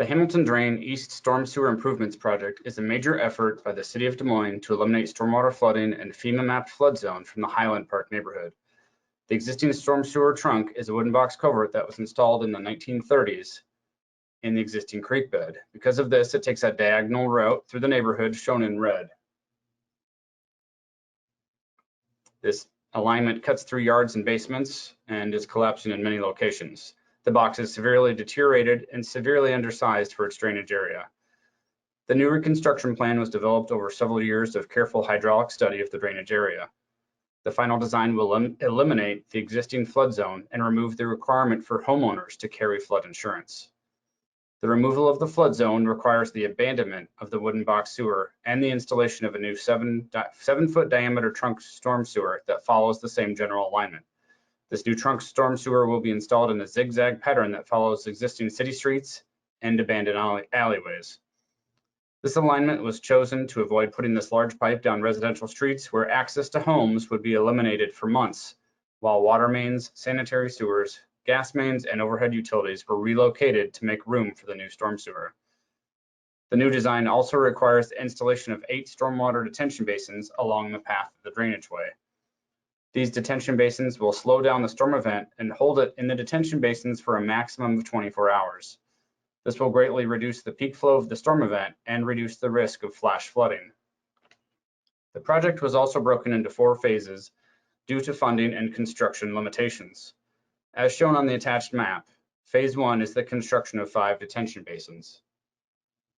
The Hamilton Drain East Storm Sewer Improvements Project is a major effort by the City of Des Moines to eliminate stormwater flooding and FEMA-mapped flood zone from the Highland Park neighborhood. The existing storm sewer trunk is a wooden box culvert that was installed in the 1930s in the existing creek bed. Because of this, it takes a diagonal route through the neighborhood shown in red. This alignment cuts through yards and basements and is collapsing in many locations. The box is severely deteriorated and severely undersized for its drainage area. The new reconstruction plan was developed over several years of careful hydraulic study of the drainage area. The final design will eliminate the existing flood zone and remove the requirement for homeowners to carry flood insurance. The removal of the flood zone requires the abandonment of the wooden box sewer and the installation of a new 7-foot diameter trunk storm sewer that follows the same general alignment. This new trunk storm sewer will be installed in a zigzag pattern that follows existing city streets and abandoned alleyways. This alignment was chosen to avoid putting this large pipe down residential streets where access to homes would be eliminated for months, while water mains, sanitary sewers, gas mains, and overhead utilities were relocated to make room for the new storm sewer. The new design also requires the installation of 8 stormwater detention basins along the path of the drainage way. These detention basins will slow down the storm event and hold it in the detention basins for a maximum of 24 hours. This will greatly reduce the peak flow of the storm event and reduce the risk of flash flooding. The project was also broken into 4 phases due to funding and construction limitations. As shown on the attached map, Phase 1 is the construction of 5 detention basins,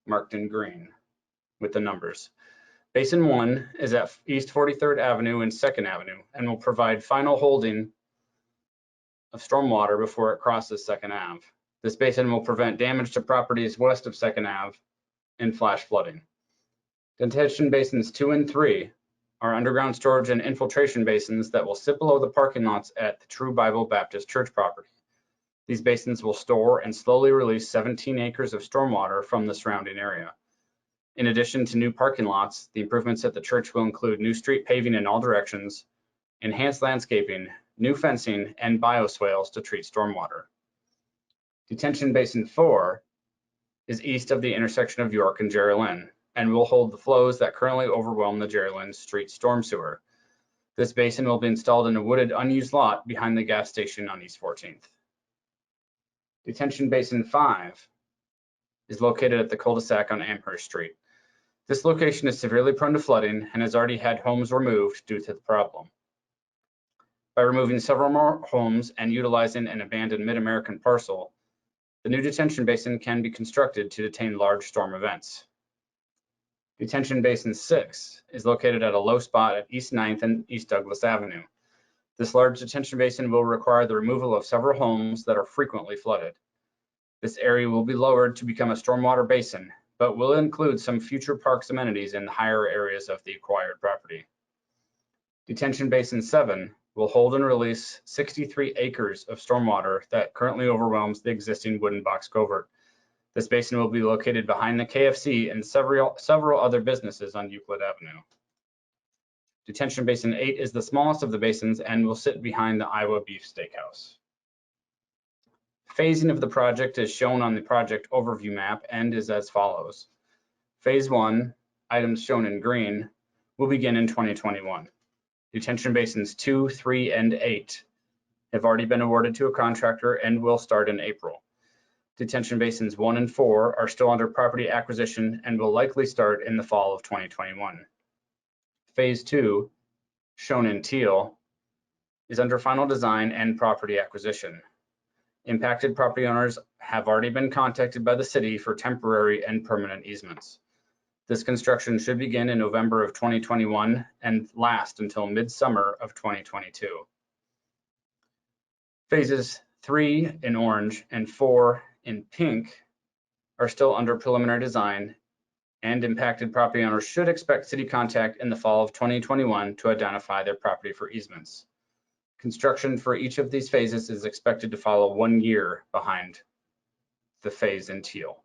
marked in green with the numbers. Basin 1 is at East 43rd Avenue and 2nd Avenue and will provide final holding of stormwater before it crosses 2nd Ave. This basin will prevent damage to properties west of 2nd Ave and flash flooding. Detention Basins 2 and 3 are underground storage and infiltration basins that will sit below the parking lots at the True Bible Baptist Church property. These basins will store and slowly release 17 acres of stormwater from the surrounding area. In addition to new parking lots, the improvements at the church will include new street paving in all directions, enhanced landscaping, new fencing, and bioswales to treat stormwater. Detention Basin 4 is east of the intersection of York and Jerry Lynn and will hold the flows that currently overwhelm the Jerry Lynn Street storm sewer. This basin will be installed in a wooded unused lot behind the gas station on East 14th. Detention Basin 5 is located at the cul-de-sac on Amherst Street. This location is severely prone to flooding and has already had homes removed due to the problem. By removing several more homes and utilizing an abandoned Mid-American parcel, the new detention basin can be constructed to detain large storm events. Detention Basin 6 is located at a low spot at East 9th and East Douglas Avenue. This large detention basin will require the removal of several homes that are frequently flooded. This area will be lowered to become a stormwater basin, but will include some future parks amenities in the higher areas of the acquired property. Detention Basin 7 will hold and release 63 acres of stormwater that currently overwhelms the existing wooden box culvert. This basin will be located behind the KFC and several other businesses on Euclid Avenue. Detention Basin 8 is the smallest of the basins and will sit behind the Iowa Beef Steakhouse. Phasing of the project is shown on the project overview map and is as follows. Phase 1, items shown in green, will begin in 2021. Detention Basins 2, 3, and 8 have already been awarded to a contractor and will start in April. Detention Basins 1 and 4 are still under property acquisition and will likely start in the fall of 2021. Phase 2, shown in teal, is under final design and property acquisition. Impacted property owners have already been contacted by the city for temporary and permanent easements. This construction should begin in November of 2021 and last until midsummer of 2022. Phases 3 in orange and 4 in pink are still under preliminary design, and impacted property owners should expect city contact in the fall of 2021 to identify their property for easements. Construction for each of these phases is expected to follow 1 year behind the phase in teal.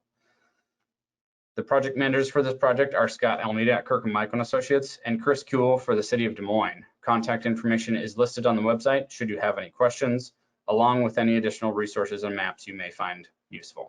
The project managers for this project are Scott Almeida at Kirkham Associates and Chris Kuehl for the City of Des Moines. Contact information is listed on the website should you have any questions, along with any additional resources and maps you may find useful.